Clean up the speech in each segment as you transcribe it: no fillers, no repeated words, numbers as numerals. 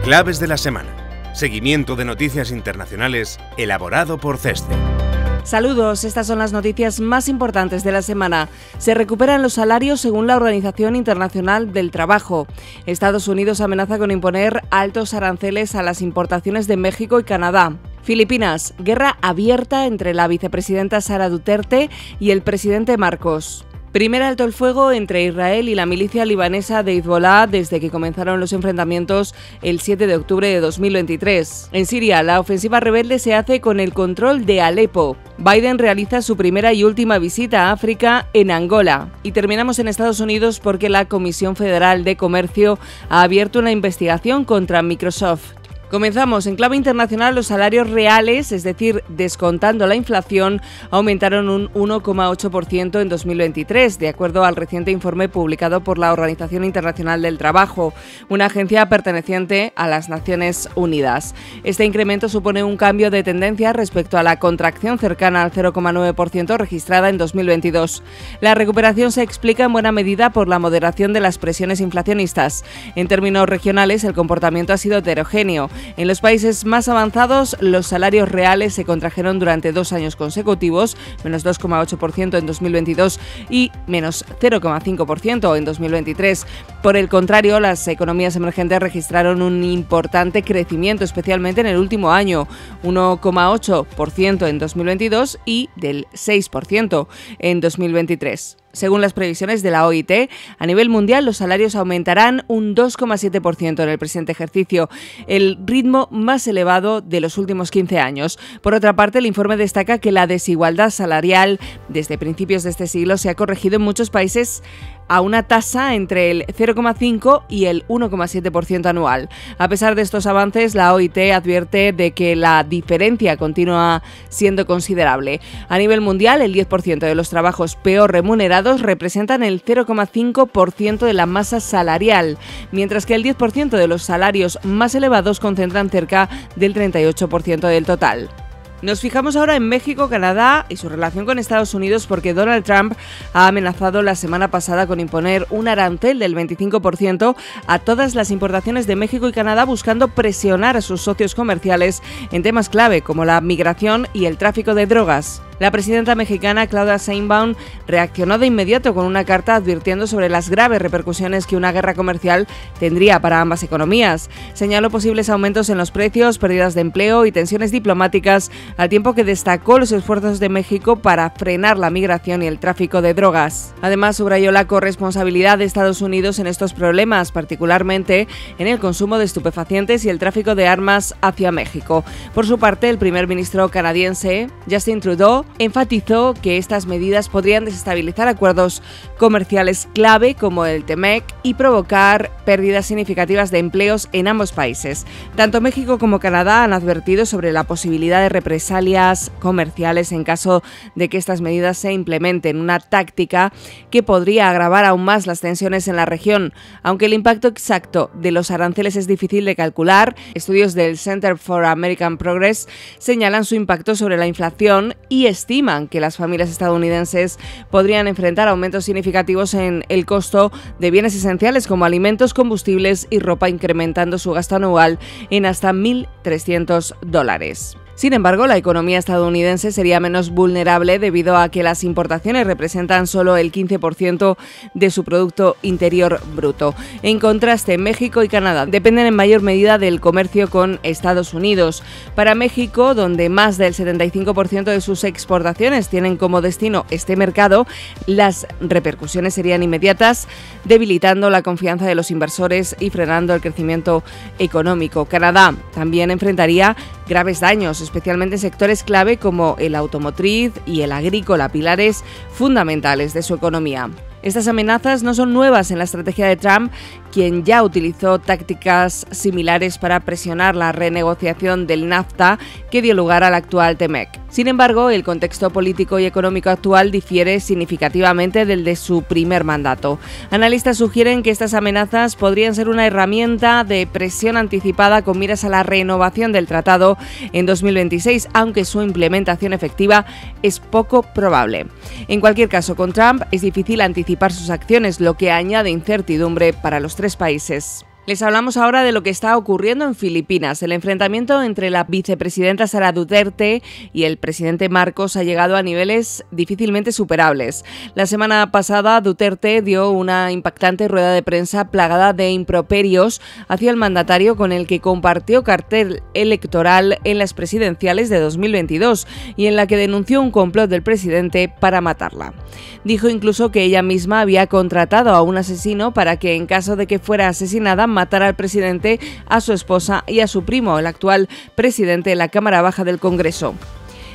Claves de la semana. Seguimiento de noticias internacionales elaborado por CESCE. Saludos, estas son las noticias más importantes de la semana. Se recuperan los salarios según la Organización Internacional del Trabajo. Estados Unidos amenaza con imponer altos aranceles a las importaciones de México y Canadá. Filipinas, guerra abierta entre la vicepresidenta Sara Duterte y el presidente Marcos. Primer alto el fuego entre Israel y la milicia libanesa de Hezbollah desde que comenzaron los enfrentamientos el 7 de octubre de 2023. En Siria, la ofensiva rebelde se hace con el control de Alepo. Biden realiza su primera y última visita a África en Angola. Y terminamos en Estados Unidos porque la Comisión Federal de Comercio ha abierto una investigación contra Microsoft. Comenzamos. En clave internacional, los salarios reales, es decir, descontando la inflación, aumentaron un 1,8% en 2023, de acuerdo al reciente informe publicado por la Organización Internacional del Trabajo, una agencia perteneciente a las Naciones Unidas. Este incremento supone un cambio de tendencia respecto a la contracción cercana al 0,9% registrada en 2022. La recuperación se explica en buena medida por la moderación de las presiones inflacionistas. En términos regionales, el comportamiento ha sido heterogéneo. En los países más avanzados, los salarios reales se contrajeron durante 2 años consecutivos, menos 2,8% en 2022 y menos 0,5% en 2023. Por el contrario, las economías emergentes registraron un importante crecimiento, especialmente en el último año, 1,8% en 2022 y del 6% en 2023. Según las previsiones de la OIT, a nivel mundial los salarios aumentarán un 2,7% en el presente ejercicio, el ritmo más elevado de los últimos 15 años. Por otra parte, el informe destaca que la desigualdad salarial desde principios de este siglo se ha corregido en muchos países a una tasa entre el 0,5 y el 1,7% anual. A pesar de estos avances, la OIT advierte de que la diferencia continúa siendo considerable. A nivel mundial, el 10% de los trabajos peor remunerados representan el 0,5% de la masa salarial, mientras que el 10% de los salarios más elevados concentran cerca del 38% del total. Nos fijamos ahora en México, Canadá y su relación con Estados Unidos porque Donald Trump ha amenazado la semana pasada con imponer un arancel del 25% a todas las importaciones de México y Canadá, buscando presionar a sus socios comerciales en temas clave como la migración y el tráfico de drogas. La presidenta mexicana Claudia Sheinbaum reaccionó de inmediato con una carta advirtiendo sobre las graves repercusiones que una guerra comercial tendría para ambas economías. Señaló posibles aumentos en los precios, pérdidas de empleo y tensiones diplomáticas, al tiempo que destacó los esfuerzos de México para frenar la migración y el tráfico de drogas. Además, subrayó la corresponsabilidad de Estados Unidos en estos problemas, particularmente en el consumo de estupefacientes y el tráfico de armas hacia México. Por su parte, el primer ministro canadiense, Justin Trudeau, enfatizó que estas medidas podrían desestabilizar acuerdos comerciales clave como el TEMEC y provocar pérdidas significativas de empleos en ambos países. Tanto México como Canadá han advertido sobre la posibilidad de represalias comerciales en caso de que estas medidas se implementen, una táctica que podría agravar aún más las tensiones en la región. Aunque el impacto exacto de los aranceles es difícil de calcular, estudios del Center for American Progress señalan su impacto sobre la inflación y estiman que las familias estadounidenses podrían enfrentar aumentos significativos en el costo de bienes esenciales como alimentos, combustibles y ropa, incrementando su gasto anual en hasta $1.300. Sin embargo, la economía estadounidense sería menos vulnerable debido a que las importaciones representan solo el 15% de su Producto Interior Bruto. En contraste, México y Canadá dependen en mayor medida del comercio con Estados Unidos. Para México, donde más del 75% de sus exportaciones tienen como destino este mercado, las repercusiones serían inmediatas, debilitando la confianza de los inversores y frenando el crecimiento económico. Canadá también enfrentaría graves daños, especialmente en sectores clave como el automotriz y el agrícola, pilares fundamentales de su economía. Estas amenazas no son nuevas en la estrategia de Trump, quien ya utilizó tácticas similares para presionar la renegociación del NAFTA que dio lugar al actual TEMEC. Sin embargo, el contexto político y económico actual difiere significativamente del de su primer mandato. Analistas sugieren que estas amenazas podrían ser una herramienta de presión anticipada con miras a la renovación del tratado en 2026, aunque su implementación efectiva es poco probable. En cualquier caso, con Trump es difícil anticipar sus acciones, lo que añade incertidumbre para los tres países. Les hablamos ahora de lo que está ocurriendo en Filipinas. El enfrentamiento entre la vicepresidenta Sara Duterte y el presidente Marcos ha llegado a niveles difícilmente superables. La semana pasada, Duterte dio una impactante rueda de prensa plagada de improperios hacia el mandatario, con el que compartió cartel electoral en las presidenciales de 2022 y en la que denunció un complot del presidente para matarla. Dijo incluso que ella misma había contratado a un asesino para que, en caso de que fuera asesinada, matara al presidente, a su esposa y a su primo, el actual presidente de la Cámara Baja del Congreso.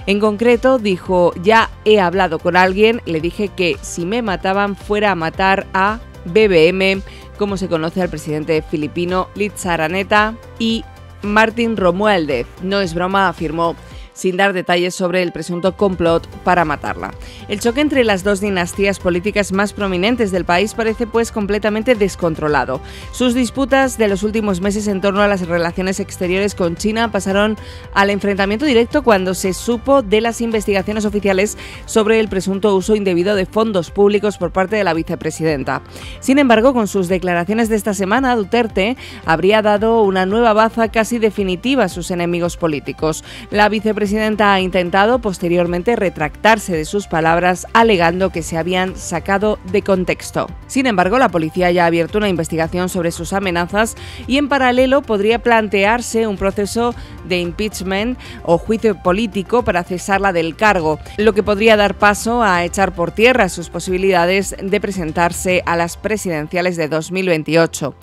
En concreto, dijo: ya he hablado con alguien, le dije que si me mataban fuera a matar a BBM, como se conoce al presidente filipino Liza Araneta, y Martin Romualdez. No es broma, afirmó, sin dar detalles sobre el presunto complot para matarla. El choque entre las dos dinastías políticas más prominentes del país parece pues completamente descontrolado. Sus disputas de los últimos meses en torno a las relaciones exteriores con China pasaron al enfrentamiento directo cuando se supo de las investigaciones oficiales sobre el presunto uso indebido de fondos públicos por parte de la vicepresidenta. Sin embargo, con sus declaraciones de esta semana, Duterte habría dado una nueva baza casi definitiva a sus enemigos políticos. La vicepresidenta ha intentado posteriormente retractarse de sus palabras, alegando que se habían sacado de contexto. Sin embargo, la policía ya ha abierto una investigación sobre sus amenazas y, en paralelo, podría plantearse un proceso de impeachment o juicio político para cesarla del cargo, lo que podría dar paso a echar por tierra sus posibilidades de presentarse a las presidenciales de 2028.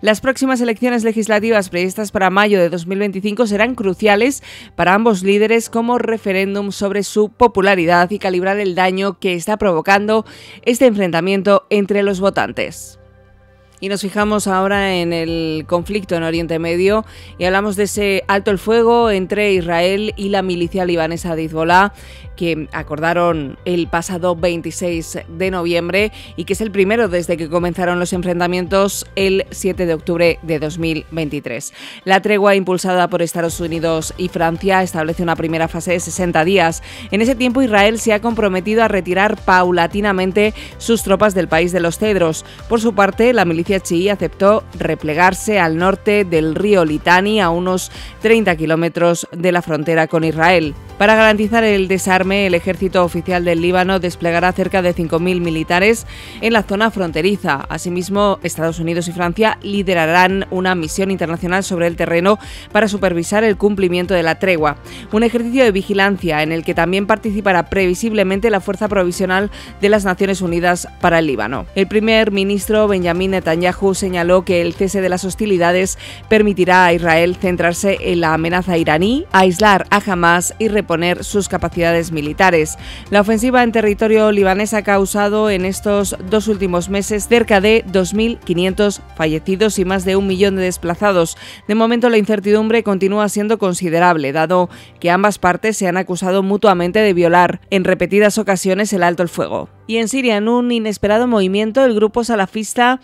Las próximas elecciones legislativas previstas para mayo de 2025 serán cruciales para ambos líderes como referéndum sobre su popularidad y calibrar el daño que está provocando este enfrentamiento entre los votantes. Y nos fijamos ahora en el conflicto en Oriente Medio y hablamos de ese alto el fuego entre Israel y la milicia libanesa de Hezbollah, que acordaron el pasado 26 de noviembre y que es el primero desde que comenzaron los enfrentamientos el 7 de octubre de 2023. La tregua, impulsada por Estados Unidos y Francia, establece una primera fase de 60 días. En ese tiempo, Israel se ha comprometido a retirar paulatinamente sus tropas del país de los Cedros. Por su parte, la milicia chií aceptó replegarse al norte del río Litani, a unos 30 kilómetros de la frontera con Israel. Para garantizar el desarme, el ejército oficial del Líbano desplegará cerca de 5.000 militares en la zona fronteriza. Asimismo, Estados Unidos y Francia liderarán una misión internacional sobre el terreno para supervisar el cumplimiento de la tregua. Un ejercicio de vigilancia en el que también participará previsiblemente la Fuerza Provisional de las Naciones Unidas para el Líbano. El primer ministro Benjamin Netanyahu señaló que el cese de las hostilidades permitirá a Israel centrarse en la amenaza iraní, aislar a Hamás y reponer sus capacidades militares. La ofensiva en territorio libanés ha causado en estos dos últimos meses cerca de 2.500 fallecidos y más de 1 millón de desplazados. De momento, la incertidumbre continúa siendo considerable, dado que ambas partes se han acusado mutuamente de violar en repetidas ocasiones el alto el fuego. Y en Siria, en un inesperado movimiento, el grupo salafista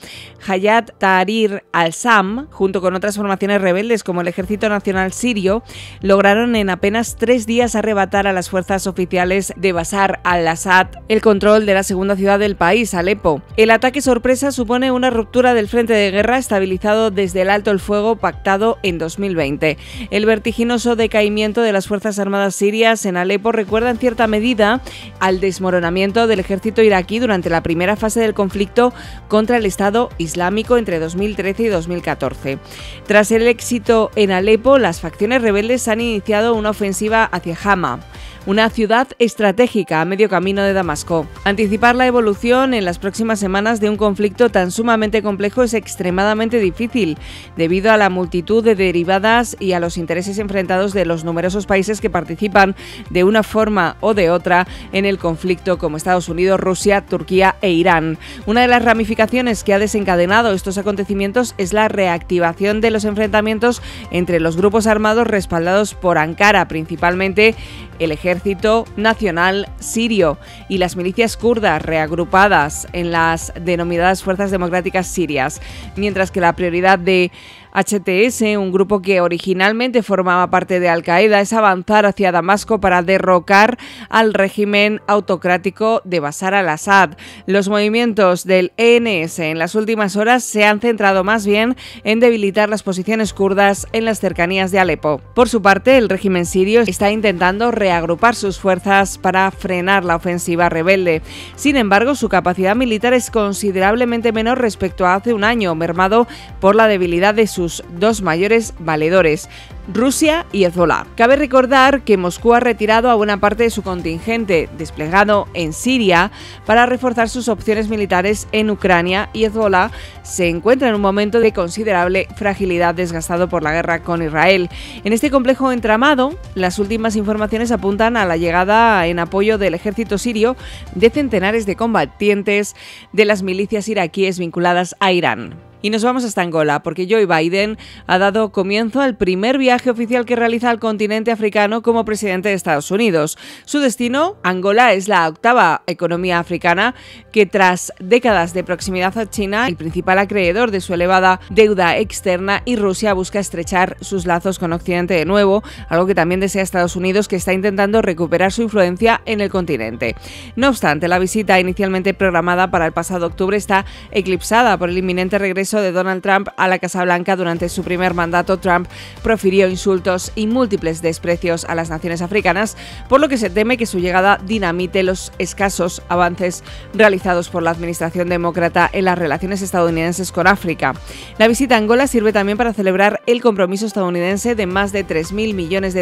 Hayat Tahrir al-Sham, junto con otras formaciones rebeldes como el Ejército Nacional Sirio, lograron en apenas 3 días arrebatar a las fuerzas oficiales de Bashar al-Assad el control de la segunda ciudad del país, Alepo. El ataque sorpresa supone una ruptura del frente de guerra estabilizado desde el alto el fuego pactado en 2020. El vertiginoso decaimiento de las Fuerzas Armadas sirias en Alepo recuerda en cierta medida al desmoronamiento del ejército iraquí durante la primera fase del conflicto contra el Estado Islámico entre 2013 y 2014. Tras el éxito en Alepo, las facciones rebeldes han iniciado una ofensiva hacia Hama, una ciudad estratégica a medio camino de Damasco. Anticipar la evolución en las próximas semanas de un conflicto tan sumamente complejo es extremadamente difícil, debido a la multitud de derivadas y a los intereses enfrentados de los numerosos países que participan de una forma o de otra en el conflicto, como Estados Unidos, Rusia, Turquía e Irán. Una de las ramificaciones que ha desencadenado estos acontecimientos es la reactivación de los enfrentamientos entre los grupos armados respaldados por Ankara, principalmente el Ejército Nacional Sirio y las milicias kurdas reagrupadas en las denominadas Fuerzas Democráticas Sirias, mientras que la prioridad de HTS, un grupo que originalmente formaba parte de Al-Qaeda, es avanzar hacia Damasco para derrocar al régimen autocrático de Bashar al-Assad. Los movimientos del ENS en las últimas horas se han centrado más bien en debilitar las posiciones kurdas en las cercanías de Alepo. Por su parte, el régimen sirio está intentando reagrupar sus fuerzas para frenar la ofensiva rebelde. Sin embargo, su capacidad militar es considerablemente menor respecto a hace un año, mermado por la debilidad de sus dos mayores valedores, Rusia y Hezbollah. Cabe recordar que Moscú ha retirado a buena parte de su contingente desplegado en Siria para reforzar sus opciones militares en Ucrania, y Hezbollah se encuentra en un momento de considerable fragilidad, desgastado por la guerra con Israel. En este complejo entramado, las últimas informaciones apuntan a la llegada en apoyo del ejército sirio de centenares de combatientes de las milicias iraquíes vinculadas a Irán. Y nos vamos hasta Angola, porque Joe Biden ha dado comienzo al primer viaje oficial que realiza al continente africano como presidente de Estados Unidos. Su destino, Angola, es la octava economía africana que, tras décadas de proximidad a China, el principal acreedor de su elevada deuda externa, y Rusia, busca estrechar sus lazos con Occidente de nuevo, algo que también desea Estados Unidos, que está intentando recuperar su influencia en el continente. No obstante, la visita inicialmente programada para el pasado octubre está eclipsada por el inminente regreso de Donald Trump a la Casa Blanca. Durante su primer mandato, Trump profirió insultos y múltiples desprecios a las naciones africanas, por lo que se teme que su llegada dinamite los escasos avances realizados por la administración demócrata en las relaciones estadounidenses con África. La visita a Angola sirve también para celebrar el compromiso estadounidense de más de $3.000 millones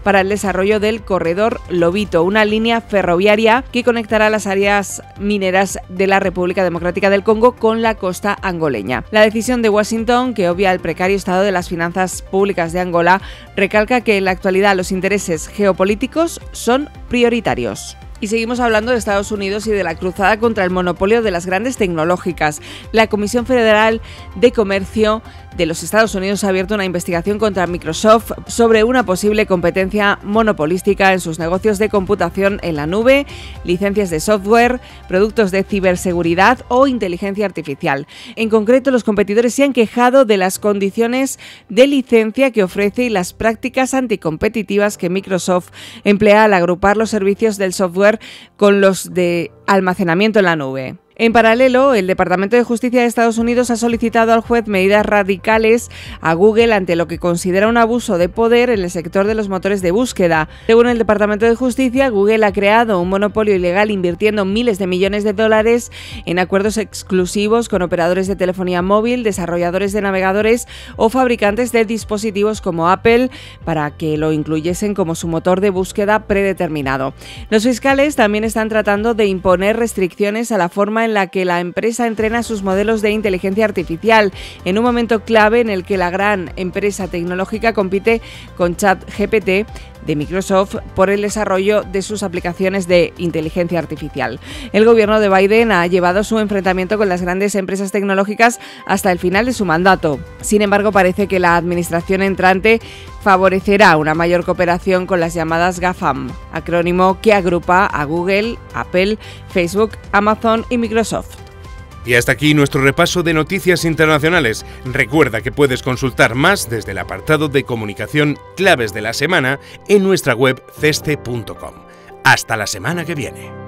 para el desarrollo del corredor Lobito, una línea ferroviaria que conectará las áreas mineras de la República Democrática del Congo con la costa angoleña. La decisión de Washington, que obvia el precario estado de las finanzas públicas de Angola, recalca que en la actualidad los intereses geopolíticos son prioritarios. Y seguimos hablando de Estados Unidos y de la cruzada contra el monopolio de las grandes tecnológicas. La Comisión Federal de Comercio de los Estados Unidos ha abierto una investigación contra Microsoft sobre una posible competencia monopolística en sus negocios de computación en la nube, licencias de software, productos de ciberseguridad o inteligencia artificial. En concreto, los competidores se han quejado de las condiciones de licencia que ofrece y las prácticas anticompetitivas que Microsoft emplea al agrupar los servicios del software con los de almacenamiento en la nube. En paralelo, el Departamento de Justicia de Estados Unidos ha solicitado al juez medidas radicales a Google ante lo que considera un abuso de poder en el sector de los motores de búsqueda. Según el Departamento de Justicia, Google ha creado un monopolio ilegal invirtiendo miles de millones de dólares en acuerdos exclusivos con operadores de telefonía móvil, desarrolladores de navegadores o fabricantes de dispositivos como Apple para que lo incluyesen como su motor de búsqueda predeterminado. Los fiscales también están tratando de imponer restricciones a la forma en la que la empresa entrena sus modelos de inteligencia artificial, en un momento clave en el que la gran empresa tecnológica compite con ChatGPT de Microsoft por el desarrollo de sus aplicaciones de inteligencia artificial. El gobierno de Biden ha llevado su enfrentamiento con las grandes empresas tecnológicas hasta el final de su mandato. Sin embargo, parece que la administración entrante favorecerá una mayor cooperación con las llamadas GAFAM, acrónimo que agrupa a Google, Apple, Facebook, Amazon y Microsoft. Y hasta aquí nuestro repaso de noticias internacionales. Recuerda que puedes consultar más desde el apartado de comunicación Claves de la Semana en nuestra web ceste.com. Hasta la semana que viene.